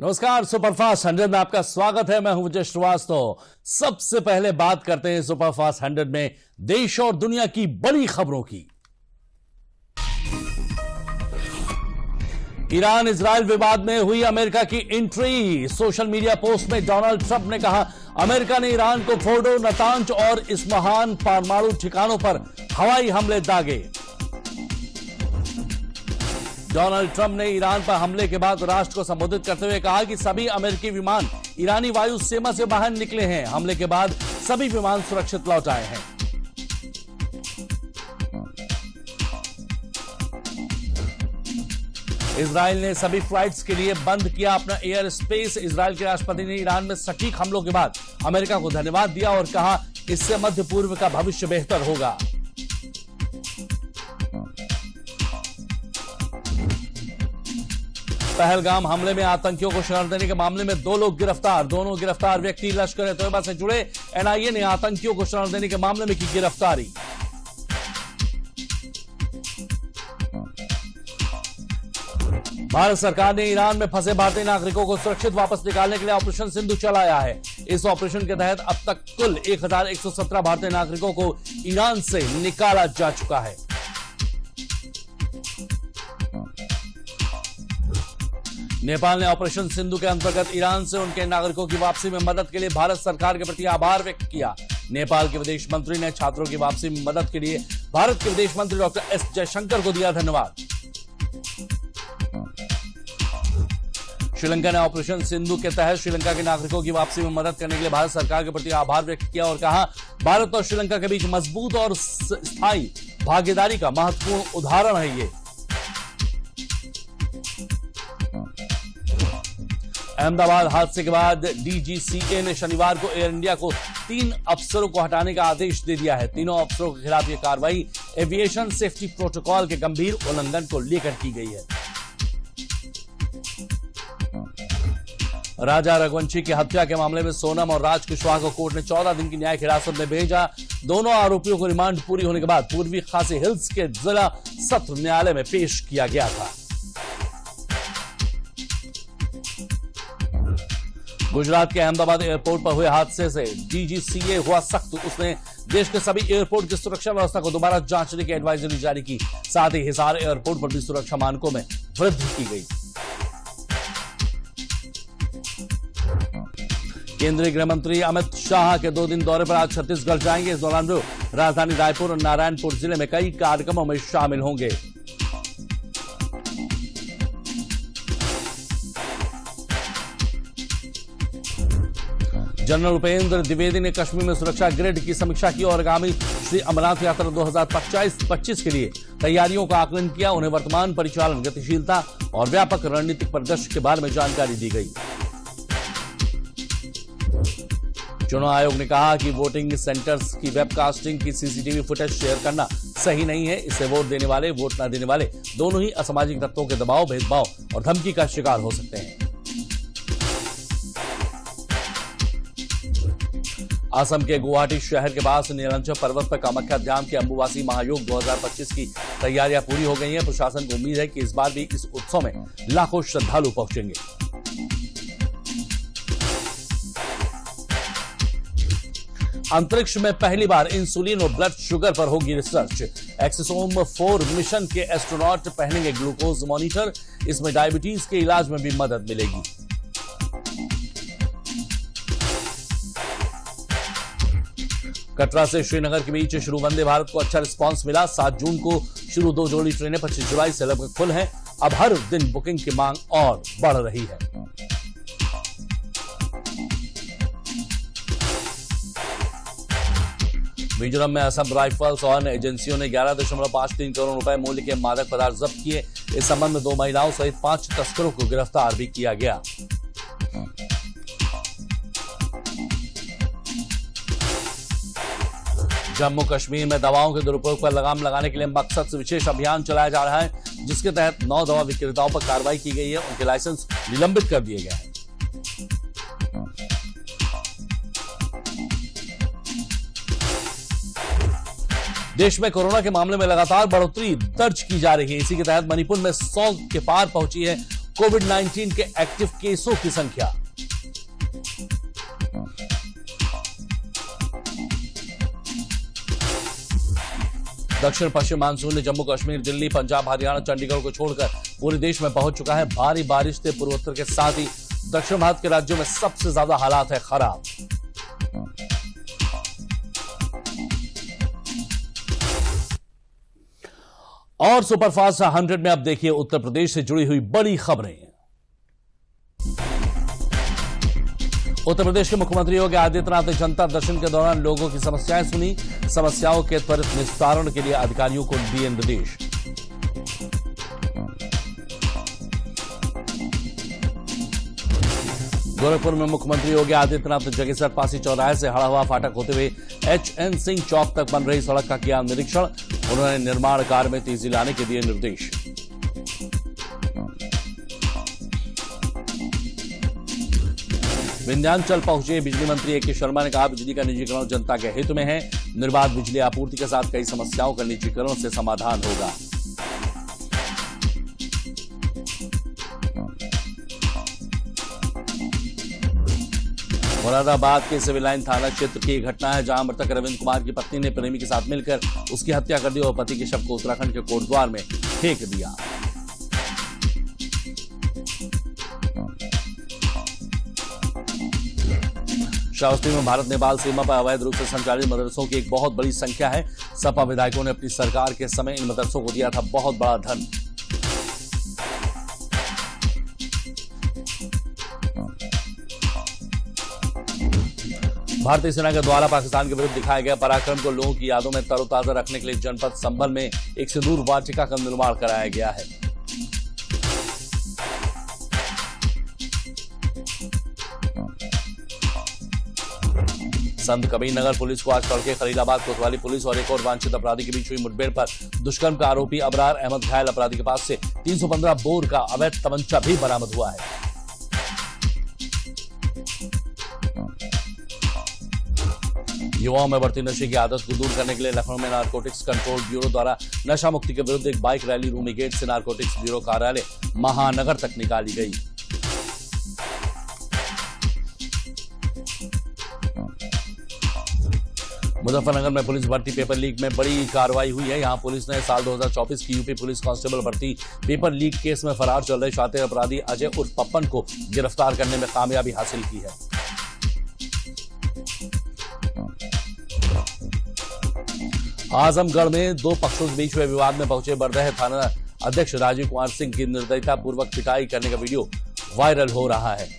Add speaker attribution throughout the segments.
Speaker 1: नमस्कार, सुपरफास्ट 100 में आपका स्वागत है। मैं हूं विजय श्रीवास्तव। सबसे पहले बात करते हैं सुपरफास्ट 100 में देश और दुनिया की बड़ी खबरों की। ईरान इजराइल विवाद में हुई अमेरिका की एंट्री। सोशल मीडिया पोस्ट में डोनाल्ड ट्रंप ने कहा, अमेरिका ने ईरान को फोर्डो, नतांज और इस्फहान परमाणु ठिकानों पर हवाई हमले दागे। डोनाल्ड ट्रंप ने ईरान पर हमले के बाद राष्ट्र को संबोधित करते हुए कहा कि सभी अमेरिकी विमान ईरानी वायु सीमा से बाहर निकले हैं। हमले के बाद सभी विमान सुरक्षित लौट आए हैं। इजराइल ने सभी फ्लाइट्स के लिए बंद किया अपना एयर स्पेस। इजराइल के राष्ट्रपति ने ईरान में सटीक हमलों के बाद अमेरिका को धन्यवाद दिया और कहा, इससे मध्य पूर्व का भविष्य बेहतर होगा। पहलगाम हमले में आतंकियों को शरण देने के मामले में 2 लोग गिरफ्तार। दोनों गिरफ्तार व्यक्ति लश्कर ए तोयबा से जुड़े। एनआईए ने आतंकियों को शरण देने के मामले में की गिरफ्तारी। भारत सरकार ने ईरान में फंसे भारतीय नागरिकों को सुरक्षित वापस निकालने के लिए ऑपरेशन सिंधु चलाया है। इस ऑपरेशन के तहत अब तक कुल 1117 भारतीय नागरिकों को ईरान से निकाला जा चुका है। नेपाल ने ऑपरेशन सिंधु के अंतर्गत ईरान से उनके नागरिकों की वापसी में मदद के लिए भारत सरकार के प्रति आभार व्यक्त किया। नेपाल के विदेश मंत्री ने छात्रों की वापसी में मदद के लिए भारत के विदेश मंत्री डॉक्टर एस जयशंकर को दिया धन्यवाद। श्रीलंका ने ऑपरेशन सिंधु के तहत श्रीलंका के नागरिकों की वापसी में मदद करने के लिए भारत सरकार के प्रति आभार व्यक्त किया और कहा, भारत और श्रीलंका के बीच मजबूत और स्थायी भागीदारी का महत्वपूर्ण उदाहरण है ये। अहमदाबाद हादसे के बाद डीजीसीए ने शनिवार को एयर इंडिया को 3 अफसरों को हटाने का आदेश दे दिया है। तीनों अफसरों के खिलाफ यह कार्रवाई एविएशन सेफ्टी प्रोटोकॉल के गंभीर उल्लंघन को लेकर की गई है। राजा रघुवंशी की हत्या के मामले में सोनम और राज कुशवाहा को कोर्ट ने 14 दिन की न्यायिक हिरासत में भेजा। दोनों आरोपियों को रिमांड पूरी होने के बाद पूर्वी खासी हिल्स के जिला सत्र न्यायालय में पेश किया गया था। गुजरात के अहमदाबाद एयरपोर्ट पर हुए हादसे से डीजीसीए हुआ सख्त। उसने देश के सभी एयरपोर्ट की सुरक्षा व्यवस्था को दोबारा जांचने की एडवाइजरी जारी की। साथ ही हिसार एयरपोर्ट पर भी सुरक्षा मानकों में वृद्धि की गई। केंद्रीय गृह मंत्री अमित शाह के 2 दिन दौरे पर आज छत्तीसगढ़ जाएंगे। इस दौरान वो राजधानी रायपुर और नारायणपुर जिले में कई कार्यक्रमों में शामिल होंगे। जनरल उपेंद्र द्विवेदी ने कश्मीर में सुरक्षा ग्रिड की समीक्षा की और आगामी श्री अमरनाथ यात्रा 2025 के लिए तैयारियों का आकलन किया। उन्हें वर्तमान परिचालन गतिशीलता और व्यापक रणनीतिक परिदृश्य के बारे में जानकारी दी गई। चुनाव आयोग ने कहा कि वोटिंग सेंटर्स की वेबकास्टिंग की सीसीटीवी फुटेज शेयर करना सही नहीं है। इससे वोट देने वाले, वोट न देने वाले दोनों ही असामाजिक तत्वों के दबाव, भेदभाव और धमकी का शिकार हो सकते हैं। असम के गुवाहाटी शहर के पास नीलांचल पर्वत पर कामाख्या धाम के अंबुबासी महायोग 2025 की तैयारियां पूरी हो गई हैं। प्रशासन को उम्मीद है कि इस बार भी इस उत्सव में लाखों श्रद्धालु पहुंचेंगे। अंतरिक्ष में पहली बार इंसुलिन और ब्लड शुगर पर होगी रिसर्च। एक्सोसोम 4 मिशन के एस्ट्रोनॉट पहनेंगे ग्लूकोज मॉनिटर। इसमें डायबिटीज के इलाज में भी मदद मिलेगी। कटरा से श्रीनगर के बीच शुरू वंदे भारत को अच्छा रिस्पांस मिला। 7 जून को शुरू 2 जोड़ी ट्रेनें 25 जुलाई से लगभग फुल हैं। अब हर दिन बुकिंग की मांग और बढ़ रही है। मिजोरम में असम राइफल्स और अन्य एजेंसियों ने 11.53 करोड़ रुपए मूल्य के मादक पदार्थ जब्त किए। इस संबंध में 2 महिलाओं सहित 5 तस्करों को गिरफ्तार भी किया गया। जम्मू कश्मीर में दवाओं के दुरुपयोग पर लगाम लगाने के लिए मकसद से विशेष अभियान चलाया जा रहा है, जिसके तहत 9 दवा विक्रेताओं पर कार्रवाई की गई है। उनके लाइसेंस निलंबित कर दिए गए हैं। देश में कोरोना के मामले में लगातार बढ़ोतरी दर्ज की जा रही है। इसी के तहत मणिपुर में 100 के पार पहुंची है कोविड-19 के एक्टिव केसों की संख्या। दक्षिण पश्चिम मानसून ने जम्मू कश्मीर, दिल्ली, पंजाब, हरियाणा, चंडीगढ़ को छोड़कर पूरे देश में पहुंच चुका है। भारी बारिश से पूर्वोत्तर के साथ ही दक्षिण भारत के राज्यों में सबसे ज्यादा हालात है खराब। और सुपरफास्ट 100 में अब देखिए उत्तर प्रदेश से जुड़ी हुई बड़ी खबरें। उत्तर प्रदेश के मुख्यमंत्री योगी आदित्यनाथ ने जनता दर्शन के दौरान लोगों की समस्याएं सुनी। समस्याओं के त्वरित निस्तारण के लिए अधिकारियों को दिए निर्देश। गोरखपुर में मुख्यमंत्री योगी आदित्यनाथ ने जगेसर पासी चौराहे से हड़ाहुआ फाटक होते हुए HN सिंह चौक तक बन रही सड़क का किया निरीक्षण। उन्होंने निर्माण कार्य में तेजी लाने के दिए निर्देश। विंध्याचल पहुंचे बिजली मंत्री A.K. शर्मा ने कहा, बिजली का निजीकरण जनता के हित में है। निर्बाध बिजली आपूर्ति के साथ कई समस्याओं का निजीकरण से समाधान होगा। मुरादाबाद के सिविल लाइन थाना क्षेत्र की घटना है, जहां मृतक रविंद्र कुमार की पत्नी ने प्रेमी के साथ मिलकर उसकी हत्या कर दी और पति के शव को उत्तराखंड के कोटद्वार में फेंक दिया। श्रावस्ती में भारत नेपाल सीमा पर अवैध रूप से संचालित मदरसों की एक बहुत बड़ी संख्या है। सपा विधायकों ने अपनी सरकार के समय इन मदरसों को दिया था बहुत बड़ा धन। भारतीय सेना के द्वारा पाकिस्तान के विरुद्ध दिखाए गए पराक्रम को लोगों की यादों में तरोताजा रखने के लिए जनपद संभल में एक सिंदूर वाटिका का निर्माण कराया गया है। संत कबीर नगर पुलिस को आज तड़के खलीलाबाद कोतवाली पुलिस और एक और वांछित अपराधी के बीच हुई मुठभेड़ पर दुष्कर्म का आरोपी अबरार अहमद घायल अपराधी के पास से 315 बोर का अवैध तमंचा भी बरामद हुआ है। युवाओं में बढ़ती नशे की आदत को दूर करने के लिए लखनऊ में नारकोटिक्स कंट्रोल ब्यूरो द्वारा नशा मुक्ति के विरुद्ध एक बाइक रैली रूमी गेट से नारकोटिक्स ब्यूरो कार्यालय महानगर तक निकाली गई। मुजफ्फरनगर में पुलिस भर्ती पेपर लीक में बड़ी कार्रवाई हुई है। यहां पुलिस ने साल 2024 की यूपी पुलिस कांस्टेबल भर्ती पेपर लीक केस में फरार चल रहे शातिर अपराधी अजय उर्फ पप्पन को गिरफ्तार करने में कामयाबी हासिल की है। आजमगढ़ में दो पक्षों के बीच हुए विवाद में पहुंचे बरदह थाना अध्यक्ष राजीव कुमार सिंह की निर्दयता पूर्वक पिटाई करने का वीडियो वायरल हो रहा है।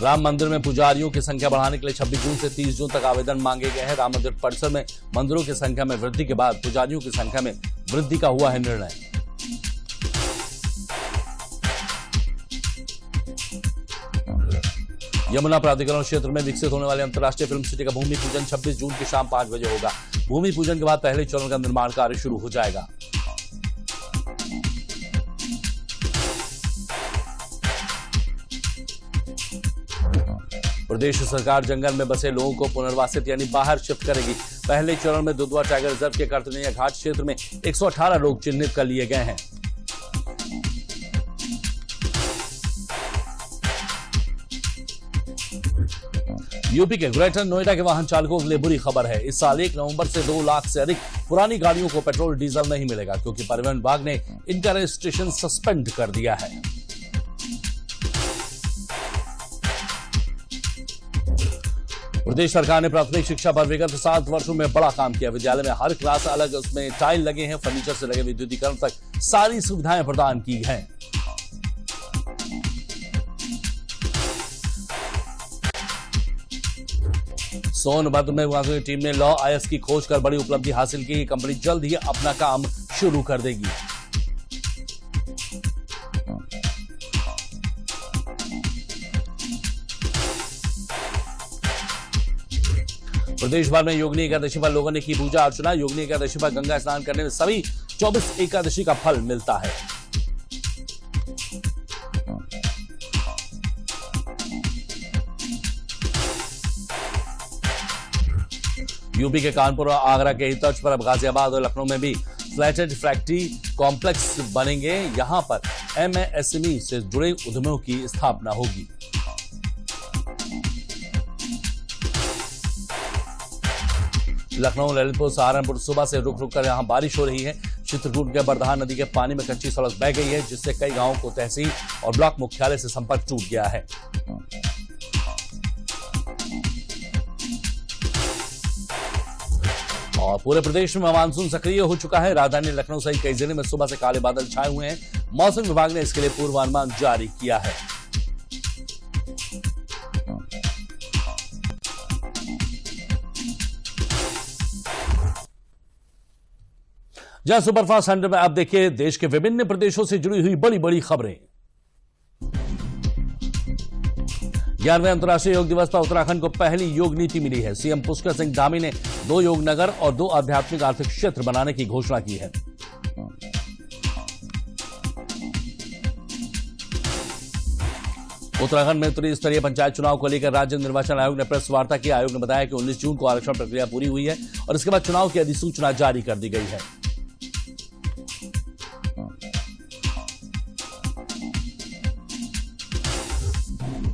Speaker 1: राम मंदिर में पुजारियों की संख्या बढ़ाने के लिए 26 जून से 30 जून तक आवेदन मांगे गए हैं। राम मंदिर परिसर में मंदिरों की संख्या में वृद्धि के बाद पुजारियों की संख्या में वृद्धि का हुआ है निर्णय। यमुना प्राधिकरण क्षेत्र में विकसित होने वाले अंतर्राष्ट्रीय फिल्म सिटी का भूमि पूजन 26 जून की शाम 5 बजे होगा। भूमि पूजन के बाद पहले चरण का निर्माण कार्य शुरू हो जाएगा। प्रदेश सरकार जंगल में बसे लोगों को पुनर्वासित यानी बाहर शिफ्ट करेगी। पहले चरण में दुधवा टाइगर रिजर्व के कर्तनिया घाट क्षेत्र में 118 लोग चिन्हित कर लिए गए हैं। यूपी के ग्रेटर नोएडा के वाहन चालकों के लिए बुरी खबर है। इस साल 1 नवंबर से 2 लाख से अधिक पुरानी गाड़ियों को पेट्रोल डीजल नहीं मिलेगा, क्योंकि परिवहन विभाग ने इनका रजिस्ट्रेशन सस्पेंड कर दिया है। प्रदेश सरकार ने प्राथमिक शिक्षा पर विगत 7 वर्षों में बड़ा काम किया। विद्यालय में हर क्लास अलग, उसमें टाइल लगे हैं, फर्नीचर से लगे विद्युतीकरण तक सारी सुविधाएं प्रदान की हैं। सोनभद्र में वासुदेव टीम ने लॉ IS की खोज कर बड़ी उपलब्धि हासिल की। कंपनी जल्द ही अपना काम शुरू कर देगी। प्रदेश भर में योगिनी एकादशी पर लोगों ने की पूजा अर्चना। योगिनी एकादशी पर गंगा स्नान करने में सभी 24 एकादशी का फल मिलता है। यूपी के कानपुर और आगरा के ही तर्ज पर अब गाजियाबाद और लखनऊ में भी फ्लैटेड फैक्ट्री कॉम्प्लेक्स बनेंगे। यहां पर एमएसएमई से जुड़े उद्यमों की स्थापना होगी। लखनऊ, ललितपुर, सहारनपुर सुबह से रुक रुक कर यहां बारिश हो रही है। चित्रकूट के बरधान नदी के पानी में कच्ची सड़क बह गई है, जिससे कई गांवों को तहसील और ब्लॉक मुख्यालय से संपर्क टूट गया है। और पूरे प्रदेश में मानसून सक्रिय हो चुका है। राजधानी लखनऊ सहित कई जिले में सुबह से काले बादल छाए हुए हैं। मौसम विभाग ने इसके लिए पूर्वानुमान जारी किया है। जहां सुपरफास्ट 100 में आप देखिए देश के विभिन्न प्रदेशों से जुड़ी हुई बड़ी बड़ी खबरें। 11वें अंतर्राष्ट्रीय योग दिवस पर उत्तराखंड को पहली योग नीति मिली है। सीएम पुष्कर सिंह धामी ने 2 योग नगर और 2 आध्यात्मिक आर्थिक क्षेत्र बनाने की घोषणा की है। उत्तराखंड में त्रिस्तरीय पंचायत चुनाव को लेकर राज्य निर्वाचन आयोग ने प्रेस वार्ता की। आयोग ने बताया कि 19 जून को आरक्षण प्रक्रिया पूरी हुई है और इसके बाद चुनाव की अधिसूचना जारी कर दी गई है।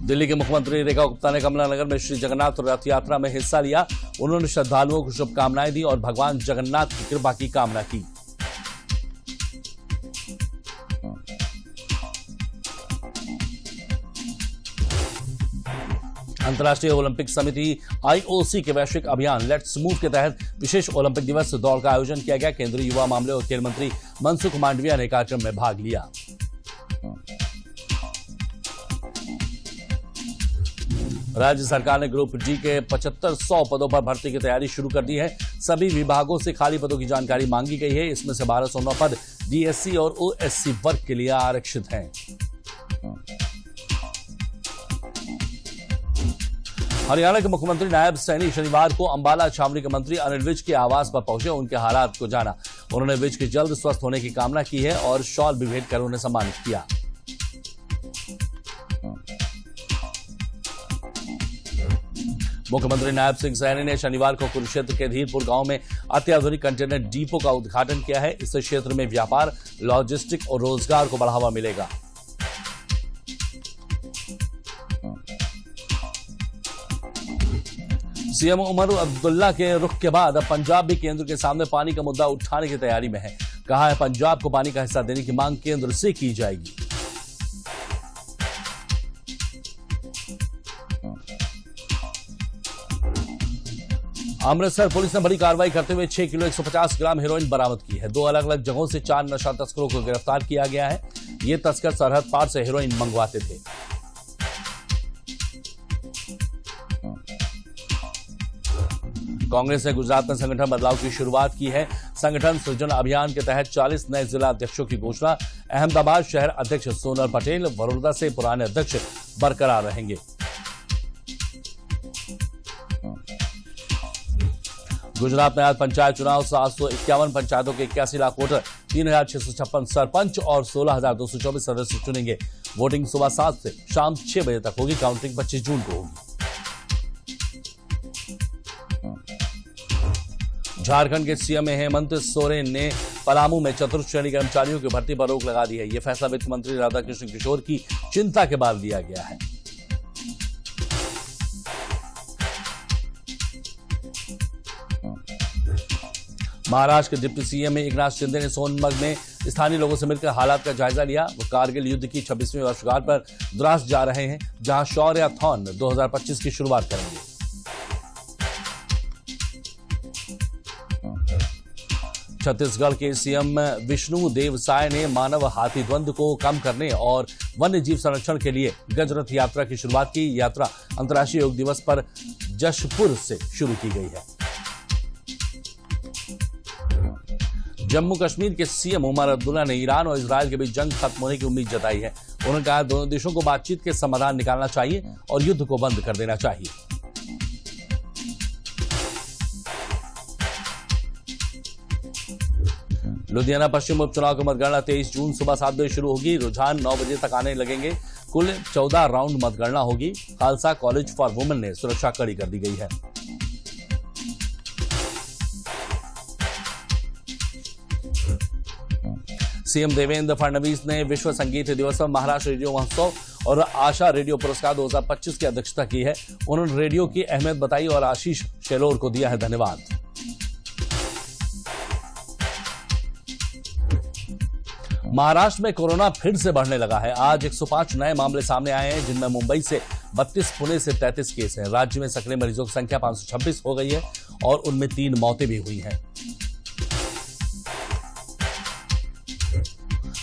Speaker 1: दिल्ली के मुख्यमंत्री रेखा गुप्ता ने कमला नगर में श्री जगन्नाथ रथ यात्रा में हिस्सा लिया। उन्होंने श्रद्धालुओं को शुभकामनाएं दी और भगवान जगन्नाथ की कृपा की कामना की। अंतर्राष्ट्रीय ओलंपिक समिति आईओसी के वैश्विक अभियान लेट्स मूव के तहत विशेष ओलंपिक दिवस दौड़ का आयोजन किया गया। केंद्रीय युवा मामले और खेल मंत्री मनसुख मांडविया ने कार्यक्रम में भाग लिया। राज्य सरकार ने ग्रुप डी के 7500 पदों पर भर्ती की तैयारी शुरू कर दी है। सभी विभागों से खाली पदों की जानकारी मांगी गई है। इसमें से 1209 पद डीएससी और ओएससी वर्ग के लिए आरक्षित हैं। हरियाणा के मुख्यमंत्री नायब सैनी शनिवार को अंबाला छावनी के मंत्री अनिल विज के आवास पर पहुंचे। उनके हालात को जाना। उन्होंने विज के जल्द स्वस्थ होने की कामना की है और शॉल भी भेंट कर उन्हें सम्मानित किया। मुख्यमंत्री नायब सिंह सैनी ने शनिवार को कुरुक्षेत्र के धीरपुर गांव में अत्याधुनिक कंटेनर डिपो का उद्घाटन किया है। इससे क्षेत्र में व्यापार, लॉजिस्टिक और रोजगार को बढ़ावा मिलेगा। सीएम उमर अब्दुल्ला के रुख के बाद अब पंजाब भी केंद्र के सामने पानी का मुद्दा उठाने की तैयारी में है। कहा है पंजाब को पानी का हिस्सा देने की मांग केंद्र से की जाएगी। अमृतसर पुलिस ने बड़ी कार्रवाई करते हुए 6 किलो 150 ग्राम हेरोइन बरामद की है। 2 अलग अलग जगहों से 4 नशा तस्करों को गिरफ्तार किया गया है। ये तस्कर सरहद पार से हेरोइन मंगवाते थे। कांग्रेस ने गुजरात में संगठन बदलाव की शुरुआत की है। संगठन सृजन अभियान के तहत 40 नए जिला अध्यक्षों की घोषणा। अहमदाबाद शहर अध्यक्ष सोनल पटेल, बड़ौदा से पुराने अध्यक्ष बरकरार रहेंगे। गुजरात में आज पंचायत चुनाव। 751 पंचायतों के 81 लाख वोटर, 3656 सरपंच और 16224 सदस्य चुनेंगे। वोटिंग सुबह 7 से शाम 6 बजे तक होगी। काउंटिंग 25 जून को होगी। झारखंड के सीएम हेमंत सोरेन ने पलामू में चतुर्थ श्रेणी कर्मचारियों की भर्ती पर रोक लगा दी है। यह फैसला वित्त मंत्री राधाकृष्ण किशोर की चिंता के बाद लिया गया है। महाराष्ट्र के डिप्टी सीएम एकनाथ शिंदे ने सोनमर्ग में स्थानीय लोगों से मिलकर हालात का जायजा लिया। वो कारगिल युद्ध की 26वीं वर्षगांठ पर द्रास जा रहे हैं, जहां शौर्याथॉन 2025 की शुरुआत करेंगे। छत्तीसगढ़ के सीएम विष्णु देव साय ने मानव हाथी द्वंद्व को कम करने और वन्य जीव संरक्षण के लिए गजरथ यात्रा की शुरुआत की। यात्रा अंतर्राष्ट्रीय योग दिवस पर जशपुर से शुरू की गई है। जम्मू कश्मीर के सीएम उमर अब्दुल्ला ने ईरान और इजरायल के बीच जंग खत्म होने की उम्मीद जताई है। उन्होंने कहा दोनों देशों को बातचीत के समाधान निकालना चाहिए और युद्ध को बंद कर देना चाहिए। लुधियाना पश्चिम उपचुनाव की मतगणना 23 जून सुबह 7 बजे शुरू होगी। रुझान 9 बजे तक आने लगेंगे। कुल 14 राउंड मतगणना होगी। खालसा कॉलेज फॉर वुमेन ने सुरक्षा कड़ी कर दी गई है। सीएम देवेंद्र फडणवीस ने विश्व संगीत दिवस पर महाराष्ट्र रेडियो महोत्सव और आशा रेडियो पुरस्कार 2025 की अध्यक्षता की है। उन्होंने रेडियो की अहमियत बताई और आशीष शेलोर को दिया है धन्यवाद। महाराष्ट्र में कोरोना फिर से बढ़ने लगा है। आज 105 नए मामले सामने आए हैं, जिनमें मुंबई से 32, पुणे से 33 केस हैं। राज्य में सक्रिय मरीजों की संख्या 526 हो गई है और उनमें 3 मौतें भी हुई हैं।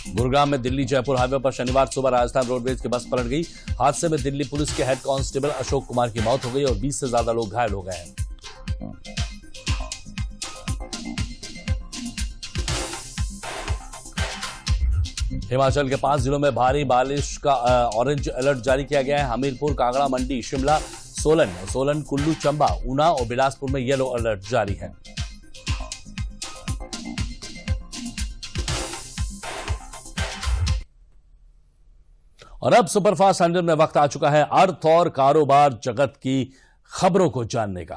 Speaker 1: गुरुग्राम में दिल्ली जयपुर हाईवे पर शनिवार सुबह राजस्थान रोडवेज की बस पलट गई। हादसे में दिल्ली पुलिस के हेड कांस्टेबल अशोक कुमार की मौत हो गई और 20 से ज्यादा लोग घायल हो गए हैं। हिमाचल के 5 जिलों में भारी बारिश का ऑरेंज अलर्ट जारी किया गया है। हमीरपुर, कांगड़ा, मंडी, शिमला, सोलन, कुल्लू, चंबा, ऊना और बिलासपुर में येलो अलर्ट जारी है। और अब सुपरफास्ट 100 में वक्त आ चुका है अर्थ और कारोबार जगत की खबरों को जानने का।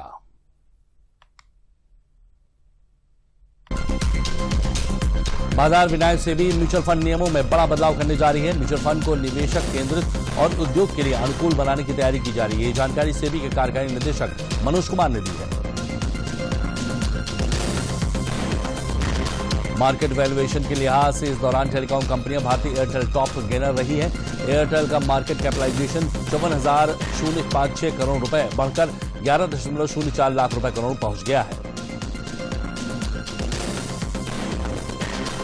Speaker 1: बाजार विनायक सेबी म्यूचुअल फंड नियमों में बड़ा बदलाव करने जा रही है। म्यूचुअल फंड को निवेशक केंद्रित और उद्योग के लिए अनुकूल बनाने की तैयारी की जा रही है। ये जानकारी सेबी के कार्यकारी निदेशक मनोज कुमार ने दी है। मार्केट वैल्यूएशन के लिहाज से इस दौरान टेलीकॉम कंपनियां भारतीय एयरटेल टॉप गेनर रही है। एयरटेल का मार्केट कैपिटलाइजेशन 54,056 करोड़ रुपए बढ़कर 11.04 लाख रुपए करोड़ पहुंच गया है।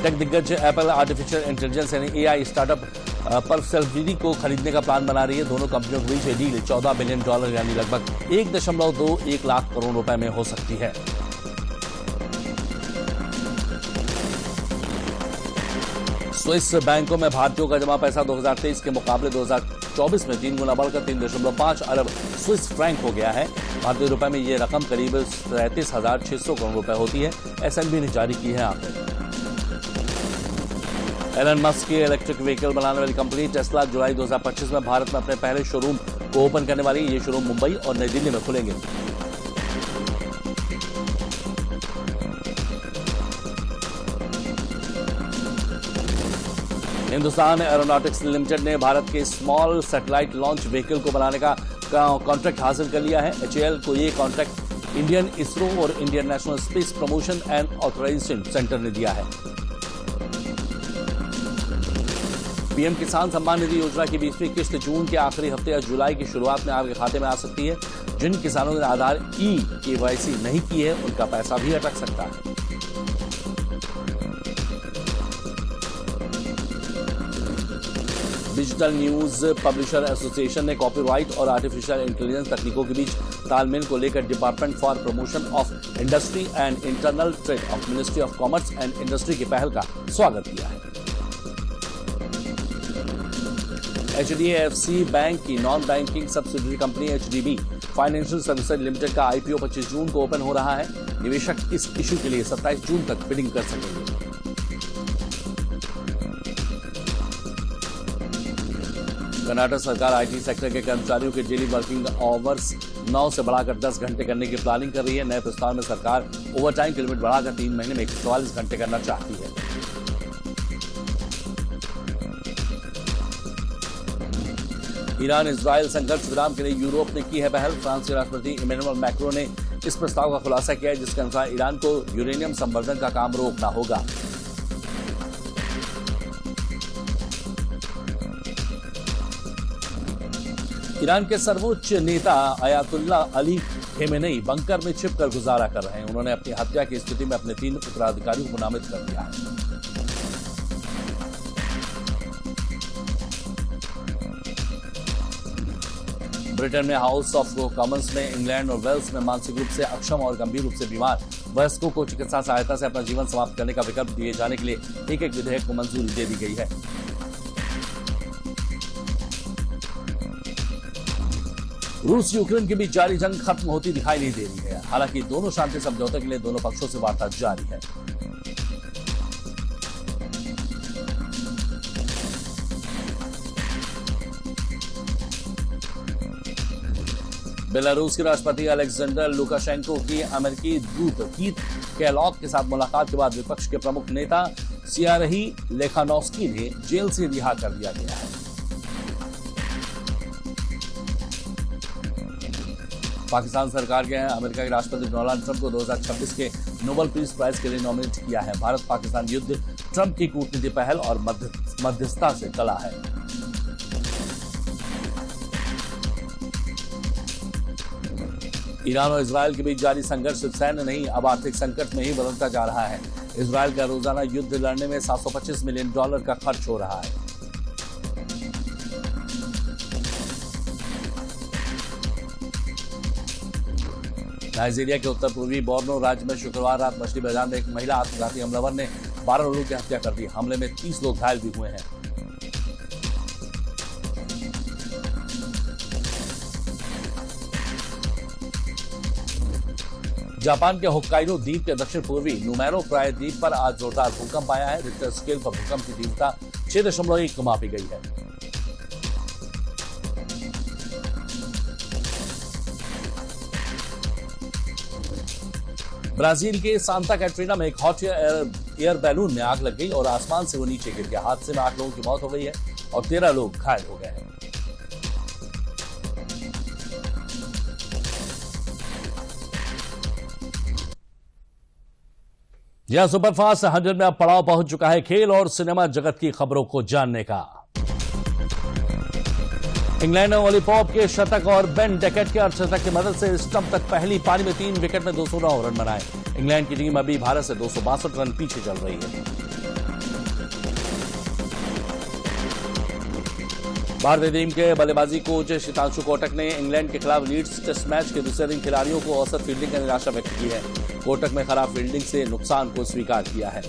Speaker 1: टेक दिग्गज एप्पल आर्टिफिशियल इंटेलिजेंस यानी एआई स्टार्टअप परसेल्विटी को खरीदने का प्लान बना रही है। दोनों कंपनियों के बीच ये डील $14 बिलियन यानी लगभग 1.21 लाख करोड़ रुपए में हो सकती है। स्विस बैंकों में भारतीयों का जमा पैसा 2023 के मुकाबले 2024 में 3 गुना बढ़कर 3.5 अरब स्विस फ्रैंक हो गया है। भारतीय रुपए में यह रकम करीब 33,600 करोड़ रुपए होती है। एसएनबी ने जारी की है आंकड़े। एलन मस्क की इलेक्ट्रिक व्हीकल बनाने वाली कंपनी टेस्ला जुलाई 2025 में भारत में अपने पहले शोरूम को ओपन करने वाली है। ये शोरूम मुंबई और नई दिल्ली में खुलेंगे। हिंदुस्तान एरोनॉटिक्स लिमिटेड ने भारत के स्मॉल सैटेलाइट लॉन्च व्हीकल को बनाने का कॉन्ट्रैक्ट हासिल कर लिया है। एचएएल को ये कॉन्ट्रैक्ट इंडियन इसरो और Indian national space promotion and authorisation centre ने दिया है। पीएम किसान सम्मान निधि योजना की 20वीं किस्त जून के आखिरी हफ्ते या जुलाई की शुरुआत में आपके खाते में आ सकती है। जिन किसानों ने आधार केवाईसी नहीं की है, उनका पैसा भी अटक सकता है। डिजिटल न्यूज पब्लिशर एसोसिएशन ने कॉपीराइट और आर्टिफिशियल इंटेलिजेंस तकनीकों के बीच तालमेल को लेकर department for promotion of industry and internal trade off ministry of commerce and industry की पहल का स्वागत किया है। एचडीएफसी बैंक की non banking subsidiary company HDB financial services limited का आईपीओ 25 जून को ओपन हो रहा है। निवेशक इस इशू के लिए 27 जून तक बिडिंग कर सकेंगे। कर्नाटक सरकार आईटी सेक्टर के कर्मचारियों के डेली वर्किंग आवर्स 9 से बढ़ाकर 10 घंटे करने की प्लानिंग कर रही है। नए प्रस्ताव में सरकार ओवरटाइम की लिमिट बढ़ाकर 3 महीने में 144 घंटे करना चाहती है। ईरान इजराइल संघर्ष विराम के लिए यूरोप ने की है पहल। फ्रांस के राष्ट्रपति इमैनुअल मैक्रों ने इस प्रस्ताव का खुलासा किया है, जिसके अनुसार ईरान को यूरेनियम संवर्धन का काम रोकना होगा। ईरान के सर्वोच्च नेता अयातुल्ला अली खेमेनेई बंकर में छिपकर गुजारा कर रहे हैं। उन्होंने अपनी हत्या की स्थिति में अपने 3 उत्तराधिकारियों को नामित कर दिया है। ब्रिटेन में हाउस ऑफ कॉमन्स ने इंग्लैंड और वेल्स में मानसिक रूप से अक्षम और गंभीर रूप से बीमार वयस्कों को चिकित्सा सहायता से अपना जीवन समाप्त करने का विकल्प दिए जाने के लिए एक विधेयक को मंजूरी दे दी गई है। रूस यूक्रेन के बीच जारी जंग खत्म होती दिखाई नहीं दे रही है। हालांकि दोनों शांति समझौते के लिए दोनों पक्षों से वार्ता जारी है। बेलारूस के राष्ट्रपति अलेक्जेंडर लुकाशेंको की अमेरिकी दूत कीथ केलॉग के साथ मुलाकात के बाद विपक्ष के प्रमुख नेता सियारही लेखानोस्की ने जेल से रिहा कर दिया गया है। पाकिस्तान सरकार के अमेरिका के राष्ट्रपति डोनाल्ड ट्रंप को 2026 के नोबेल पीस प्राइज के लिए नॉमिनेट किया है। भारत पाकिस्तान युद्ध ट्रंप की कूटनीतिक पहल और मध्यस्थता से टला है। ईरान और इजरायल के बीच जारी संघर्ष सिर्फ सैन्य नहीं, अब आर्थिक संकट में ही बदलता जा रहा है। इजरायल का रोजाना युद्ध लड़ने में $725 मिलियन का खर्च हो रहा है। नाइजीरिया के उत्तर पूर्वी बोर्नो राज्य में शुक्रवार रात मछली बाजार में एक महिला आत्मघाती हमलावर ने 12 लोगों की हत्या कर दी। हमले में 30 लोग घायल भी हुए हैं। जापान के होक्काइडो द्वीप के दक्षिण पूर्वी नुमेरो प्रायद्वीप पर आज जोरदार भूकंप आया है। रिक्टर स्केल पर भूकंप की तीव्रता 6.1 को मापी गई है। ब्राजील के सांता कैटरीना में एक हॉट एयर बैलून में आग लग गई और आसमान से वो नीचे गिर गया। हादसे में 8 लोगों की मौत हो गई है और 13 लोग घायल हो गए हैं। यह सुपरफास्ट 100 में अब पड़ाव पहुंच चुका है खेल और सिनेमा जगत की खबरों को जानने का। इंग्लैंड ने ओली पॉप के शतक और बेन डेकेट के अर्धशतक की मदद से स्टंप तक पहली पारी में 3 विकेट में 209 रन बनाए। इंग्लैंड की टीम अभी भारत से 262 रन पीछे चल रही है। भारतीय टीम के बल्लेबाजी कोच शीतांशु कोटक ने इंग्लैंड के खिलाफ लीड्स टेस्ट मैच के दूसरे दिन खिलाड़ियों को औसत फील्डिंग की निराशा व्यक्त की है। कोटक में खराब फील्डिंग से नुकसान को स्वीकार किया है।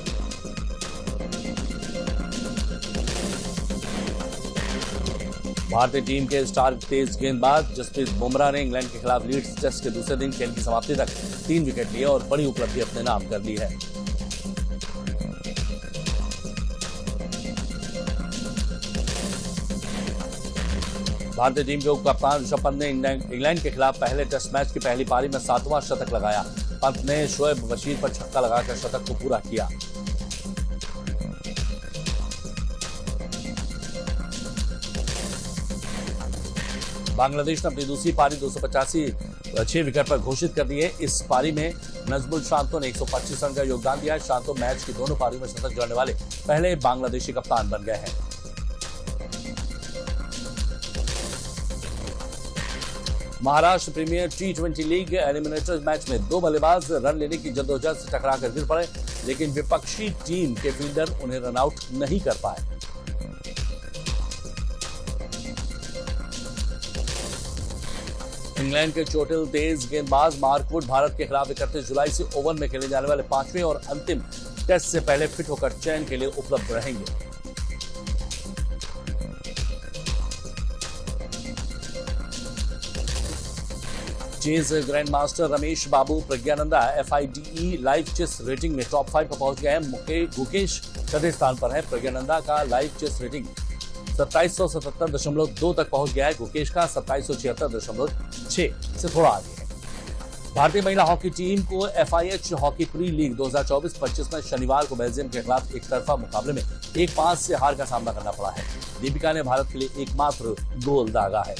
Speaker 1: भारतीय टीम के स्टार तेज गेंदबाज जसप्रीत बुमराह ने इंग्लैंड के खिलाफ लीड्स टेस्ट के दूसरे दिन खेल की समाप्ति तक 3 विकेट लिए और बड़ी उपलब्धि अपने नाम कर ली है। भारतीय टीम के उप कप्तान ऋषभ पंत ने इंग्लैंड के खिलाफ पहले टेस्ट मैच की पहली पारी में 7वां शतक लगाया। पंत ने शोएब बशीर पर छक्का लगाकर शतक को पूरा किया। बांग्लादेश ने अपनी दूसरी पारी 285 विकेट पर घोषित कर दी है। इस पारी में नजमुल शांतो ने 125 रन का योगदान दिया। शांतो मैच की दोनों पारियों में शतक जोड़ने वाले पहले बांग्लादेशी कप्तान बन गए हैं। Maharashtra premier T20 league eliminator match में 2 बल्लेबाज रन लेने की जद्दोजहद से टकराकर गिर पड़े, लेकिन विपक्षी टीम के फील्डर उन्हें रन आउट नहीं कर पाए। इंग्लैंड के चोटिल तेज गेंदबाज मार्क वुड भारत के खिलाफ 31 जुलाई से ओवन में खेले जाने वाले 5वें और अंतिम टेस्ट से पहले फिट होकर चयन के लिए उपलब्ध रहेंगे। Chess grandmaster Ramesh Babu Praggnanandhaa FIDE live chess rating में टॉप 5 पर पहुंच गए हैं। गुकेश छठे स्थान पर है। प्रज्ञानंदा का लाइव चेस रेटिंग 2777.2 तक पहुंच गया है। गुकेश का 2776.6 से थोड़ा आगे है। भारतीय महिला हॉकी टीम को FIH हॉकी प्री लीग 2024-25 में शनिवार को बेल्जियम के खिलाफ एक तरफा मुकाबले में 1-5 से हार का सामना करना पड़ा है। दीपिका ने भारत के लिए एकमात्र गोल दागा है।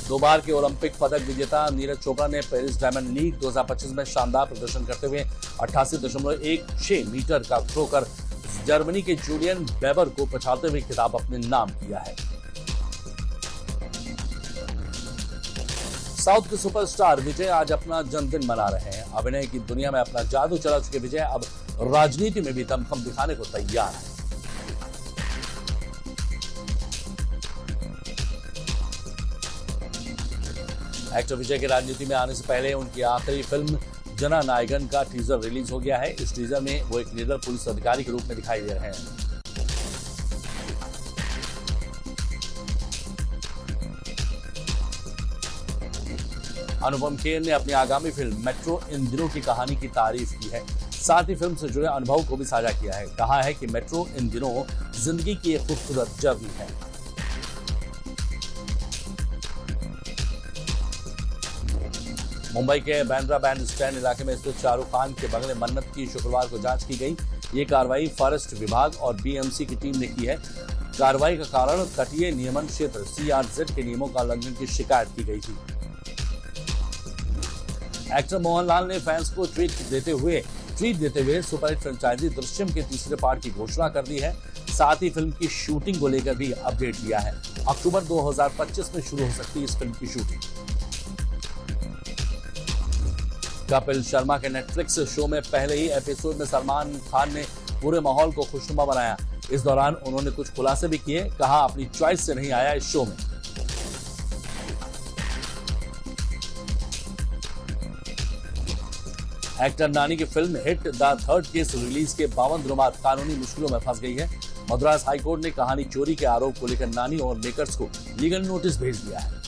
Speaker 1: 2 बार के ओलंपिक पदक विजेता नीरज चोपड़ा ने पेरिस डायमंड लीग 2025 में शानदार प्रदर्शन करते हुए 88.16 मीटर का थ्रो कर जर्मनी के जूलियन वेबर को पछाड़ते हुए खिताब अपने नाम किया है। साउथ के सुपरस्टार विजय आज अपना जन्मदिन मना रहे हैं। अभिनय की दुनिया में अपना जादू चला चुके विजय अब राजनीति में भी दमखम दिखाने को तैयार है। एक्टर विजय के राजनीति में आने से पहले उनकी आखिरी फिल्म जना नायगन का टीजर रिलीज हो गया है। इस टीजर में वो एक निडर पुलिस अधिकारी के रूप में दिखाई दे रहे हैं। अनुपम खेर ने अपनी आगामी फिल्म मेट्रो इन दिनों की कहानी की तारीफ की है। साथ ही फिल्म से जुड़े अनुभव को भी साझा किया है। कहा है कि मेट्रो इन दिनों जिंदगी की एक खूबसूरत जर्नी है। मुंबई के बांद्रा बैंड स्टैंड इलाके में स्थित शाहरुख खान के बंगले मन्नत की शुक्रवार को जांच की गई। ये कार्रवाई फॉरेस्ट विभाग और बीएमसी की टीम ने की है। कार्रवाई का कारण तटीय नियमन क्षेत्र CRZ के नियमों का उल्लंघन की शिकायत की गई थी। एक्टर मोहनलाल ने फैंस को ट्वीट देते हुए सुपरहिट फ्रेंचाइजी दृश्यम के तीसरे पार्ट की घोषणा कर दी है। साथ ही फिल्म की शूटिंग को लेकर भी अपडेट दिया है। अक्टूबर 2025 में शुरू हो सकती है इस फिल्म की शूटिंग। कपिल शर्मा के नेटफ्लिक्स शो में पहले ही एपिसोड में सलमान खान ने पूरे माहौल को खुशनुमा बनाया। इस दौरान उन्होंने कुछ खुलासे भी किए। कहा, अपनी चॉइस से नहीं आया इस शो में। एक्टर नानी की film hit the third case release के 52 दिनों बाद कानूनी मुश्किलों में फंस गई है। मद्रास हाईकोर्ट ने कहानी चोरी के आरोप को लेकर नानी और मेकर्स को लीगल नोटिस भेज दिया है।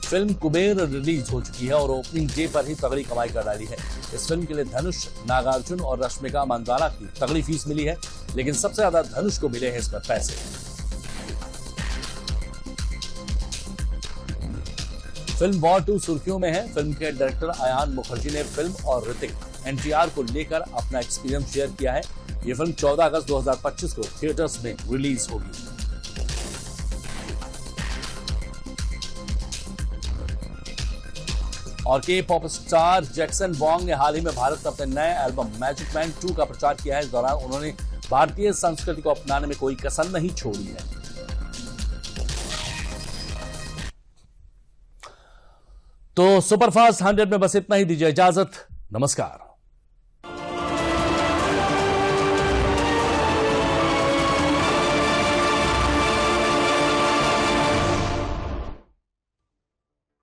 Speaker 1: फिल्म कुबेर रिलीज हो चुकी है और ओपनिंग डे पर ही तगड़ी कमाई कर डाली है। इस फिल्म के लिए धनुष, नागार्जुन और रश्मिका मंदाना की तगड़ी फीस मिली है, लेकिन सबसे ज्यादा धनुष को मिले हैं इसमें पैसे। फिल्म वॉर 2 सुर्खियों में है। फिल्म के डायरेक्टर अयान मुखर्जी ने फिल्म और ऋतिक NTR को लेकर अपना एक्सपीरियंस शेयर किया है। ये फिल्म 14 अगस्त 2025 को थिएटर्स में रिलीज होगी। और K-पॉप स्टार जैक्सन वॉन्ग ने हाल ही में भारत में अपने नए एल्बम मैजिक मैन 2 का प्रचार किया है। इस दौरान उन्होंने भारतीय संस्कृति को अपनाने में कोई कसर नहीं छोड़ी है। तो सुपरफास्ट 100 में बस इतना ही। दीजिए इजाजत। नमस्कार।